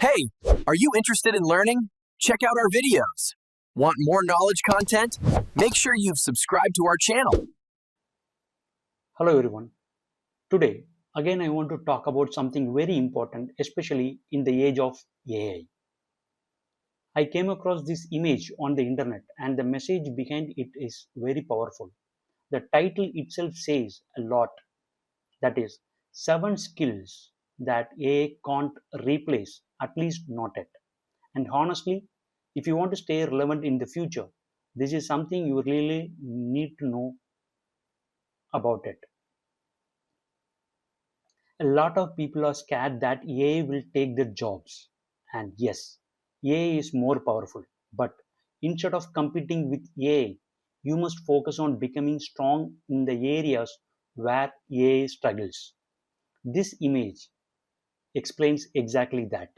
Hey, are you interested in learning? Check out our videos. Want more knowledge content? Make sure you've subscribed to our channel. Hello everyone. Today, again I want to talk about something very important, especially in the age of AI. I came across this image on the internet and the message behind it is very powerful. The title itself says a lot. That is, 7 skills that AI can't replace, at least not yet. And honestly, if you want to stay relevant in the future, this is something you really need to know about it. A lot of people are scared that AI will take their jobs. And yes, AI is more powerful. But instead of competing with AI, you must focus on becoming strong in the areas where AI struggles. This image explains exactly that.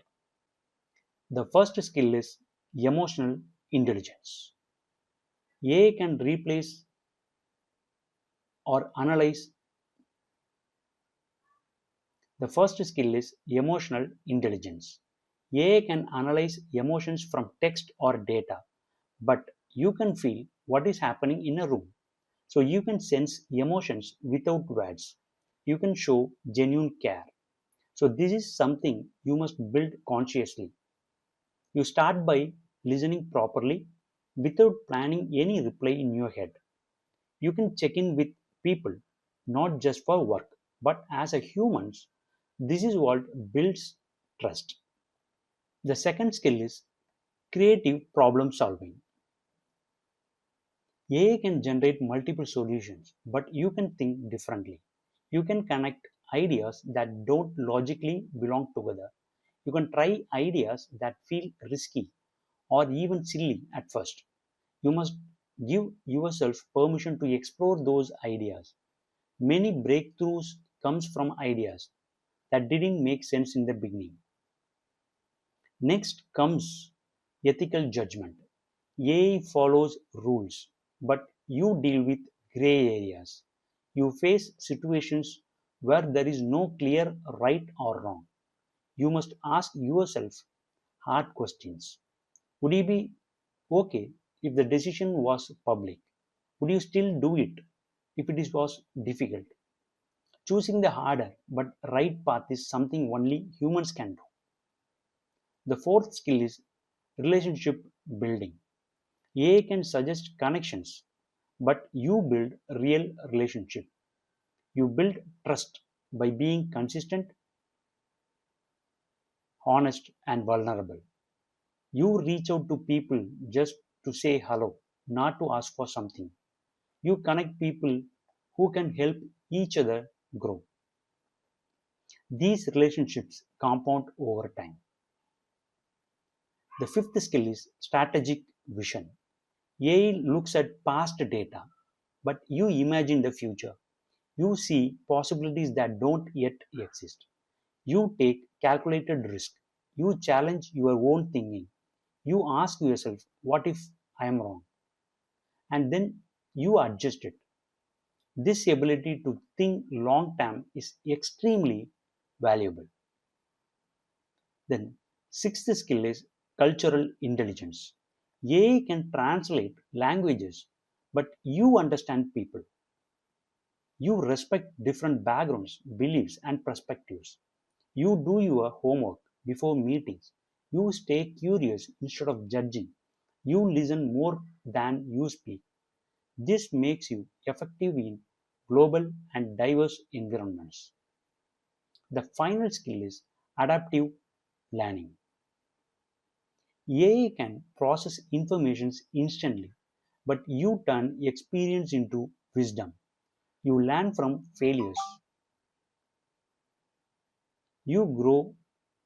The first skill is emotional intelligence. AI can replace or analyze. The first skill is emotional intelligence. AI can analyze emotions from text or data, but you can feel what is happening in a room. So you can sense emotions without words. You can show genuine care. So this is something you must build consciously. You start by listening properly without planning any reply in your head. You can check in with people, not just for work, but as a humans. This is what builds trust. The second skill is creative problem solving. AI can generate multiple solutions, but you can think differently. You can connect ideas that don't logically belong together. You can try ideas that feel risky or even silly at first. You must give yourself permission to explore those ideas. Many breakthroughs comes from ideas that didn't make sense in the beginning. Next comes ethical judgment. AI follows rules, but you deal with gray areas. You face situations where there is no clear right or wrong. You must ask yourself hard questions. Would you be okay if the decision was public? Would you still do it if was difficult? Choosing the harder but right path is something only humans can do. The fourth skill is relationship building. AI can suggest connections, but you build real relationship. You build trust by being consistent, honest, and vulnerable. You reach out to people just to say hello, not to ask for something. You connect people who can help each other grow. These relationships compound over time. The fifth skill is strategic vision. AI looks at past data, but you imagine the future. You see possibilities that don't yet exist. You take calculated risk. You challenge your own thinking. You ask yourself, what if I am wrong? And then you adjust it. This ability to think long term is extremely valuable. Then, sixth skill is cultural intelligence. AI can translate languages, but you understand people. You respect different backgrounds, beliefs, and perspectives. You do your homework before meetings. You stay curious instead of judging. You listen more than you speak. This makes you effective in global and diverse environments. The final skill is adaptive learning. AI can process information instantly, but you turn experience into wisdom. You learn from failures. You grow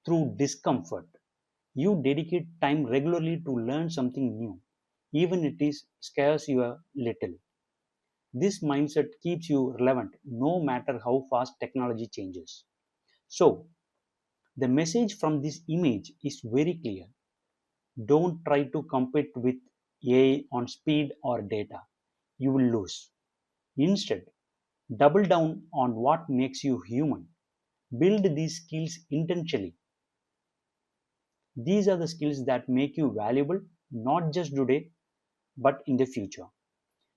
through discomfort. You dedicate time regularly to learn something new, even it is scares you a little. This mindset keeps you relevant no matter how fast technology changes. So, the message from this image is very clear. Don't try to compete with AI on speed or data. You will lose. Instead, double down on what makes you human. Build these skills intentionally. These are the skills that make you valuable not just today but in the future.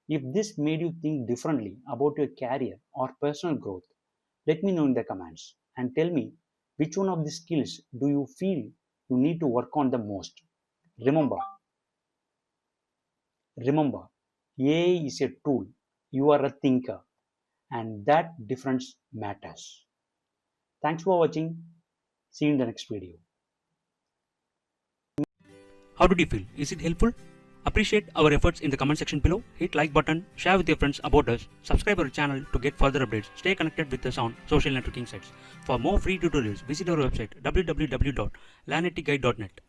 If this made you think differently about your career or personal growth, let me know in the comments and tell me which one of these skills do you feel you need to work on the most. Remember, remember, AI is a tool. You are a thinker, and that difference matters. Thanks for watching. See you in the next video. How did you feel? Is it helpful? Appreciate our efforts in the comment section below. Hit like button, share with your friends about us, subscribe our channel to get further updates, stay connected with us on social networking sites. For more free tutorials, visit our website www.learneticguide.net.